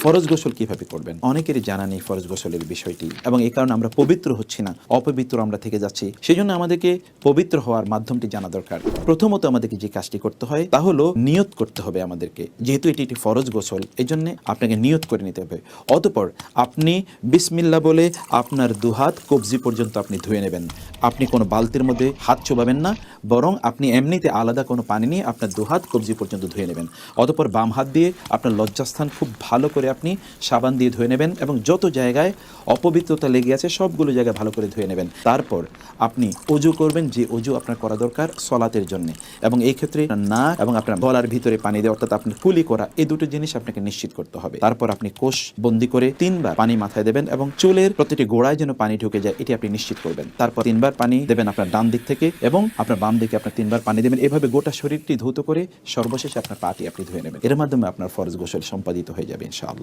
ফরজ গোসল কিভাবে করবেন? অনেকেরই জানা নেই ফরজ গোসলের বিষয়টি, এবং এই কারণে আমরা পবিত্র হচ্ছি না, অপবিত্র আমরা থেকে যাচ্ছি। সেই জন্য আমাদেরকে পবিত্র হওয়ার মাধ্যমটি জানা দরকার। প্রথমত আমাদেরকে যে কাজটি করতে হয় তা হলো নিয়ত করতে হবে আমাদেরকে। যেহেতু এটি একটি ফরজ গোসল, এই জন্য আপনাকে নিয়ত করে নিতে হবে। অতঃপর আপনি বিসমিল্লাহ বলে আপনার দুহাত কবজি পর্যন্ত আপনি ধুয়ে নেবেন। আপনি কোনো বালতির মধ্যে হাত চোবাবেন না, বরং আপনি এমনিতে আলাদা কোনো পানি নিয়ে আপনার দুহাত কবজি পর্যন্ত ধুয়ে নেবেন। অতঃপর বাম হাত দিয়ে আপনার লজ্জাস্থান খুব ভালো করে আপনি সাবান দিয়ে ধুয়ে নেবেন, এবং যত জায়গায় অপবিত্রতা লেগে আছে সবগুলো জায়গায় ভালো করে ধুয়ে নেবেন। তারপর আপনি অজু করবেন, যে অজু আপনার করা দরকার সলাতের জন্য, এবং এই ক্ষেত্রে না এবং আপনার গলার ভিতরে পানি দেওয়া, অর্থাৎ আপনার কুলি করা, এই দুটো জিনিস আপনাকে নিশ্চিত করতে হবে। তারপর আপনি কোষ বন্দি করে 3বার পানি মাথায় দেবেন, এবং চুলের প্রতিটি গোড়ায় যেন পানি ঢুকে যায় এটি আপনি নিশ্চিত করবেন। তারপর 3বার পানি দেবেন আপনার ডান দিক থেকে, এবং আপনার বাম দিকে আপনার 3বার পানি দেবেন। এভাবে গোটা শরীরটি ধৌত করে সর্বশেষে আপনার পাটি আপনি ধুয়ে নেবেন। এর মাধ্যমে আপনার ফরজ গোসল সম্পাদিত হয়ে যাবে ইনশাআল্লাহ।